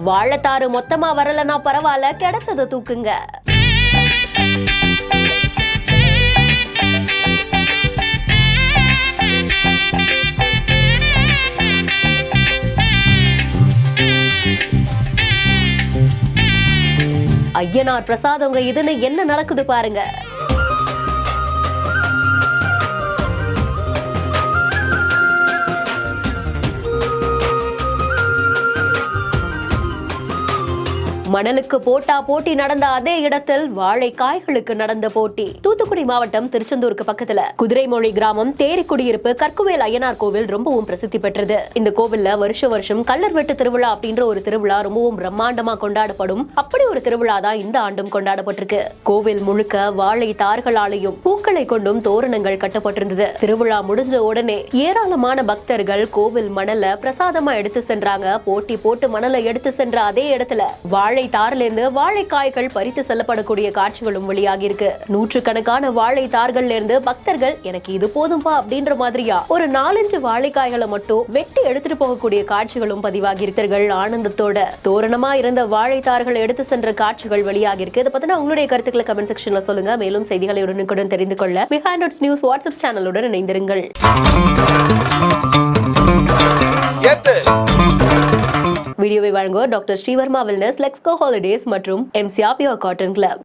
வாழைத்தாறு மொத்தமா வரலனா பரவாயில்ல, கிடைச்சதை தூக்குங்க. ஐயனார் பிரசாதங்க இதுன்னு என்ன நடக்குது பாருங்க. மணலுக்கு போட்டி நடந்த அதே இடத்தில் வாழைக்காய்களுக்கு நடந்த போட்டி. தூத்துக்குடி மாவட்டம் திருச்செந்தூருக்கு பக்கத்துல குதிரைமொழி கிராமம் தேரி குடியிருப்பு கற்குவேல் ஐயனார் கோவில் ரொம்பவும் பிரசித்தி பெற்றது. இந்த கோவில்ல வருஷம் கள்ளர் வெட்டு திருவிழா அப்படின்ற ஒரு திருவிழா ரொம்பவும் பிரம்மாண்டமா கொண்டாடப்படும். அப்படி ஒரு திருவிழா தான் இந்த ஆண்டும் கொண்டாடப்பட்டிருக்கு. கோவில் முழுக்க வாழை தார்களாலையும் பூக்களை கொண்டும் தோரணங்கள் கட்டப்பட்டிருந்தது. திருவிழா முடிஞ்ச உடனே ஏராளமான பக்தர்கள் கோவில் மணலை பிரசாதமா எடுத்து சென்றாங்க. போட்டி போட்டு மணலை எடுத்து சென்ற அதே இடத்துல வாழை தாரிலிருந்து வாழைக்காய்கள் பறித்து செல்லப்படக்கூடிய காட்சிகளும் வெளியாகி இருக்கு. நூற்றுக்கணக்கான வாழை தார்கள்ல இருந்து பக்தர்கள் எனக்கு இது போதும்பா அப்படின்ற மாதிரியா ஒரு 4-5 வாழைக்காய்களை மட்டும் வெட்டி எடுத்துட்டு போகக்கூடிய காட்சிகளும் பதிவாகி இருக்கிறார்கள். ஆனந்தத்தோட தோரணமா இருந்த வாழைத்தார்களை எடுத்து சென்ற காட்சிகள் வெளியாகி இருக்கு. இதை பத்தின உங்களுடைய கருத்துக்களை கமெண்ட் செக்ஷன்ல சொல்லுங்க. மேலும் செய்திகளை உடனுக்குடன் தெரிந்து கொள்ள பிஹைண்ட் இட்ஸ் நியூஸ் வாட்ஸ்அப் சேனலுடன் இணைந்திருங்கள். வீடியோவை வழங்குவோர் டாக்டர் ஸ்ரீவர்மா வெல்னஸ், லெக்ஸ்கோ ஹாலிடேஸ் மற்றும் எம்சிஆர் பியூர் காட்டன் கிளப்.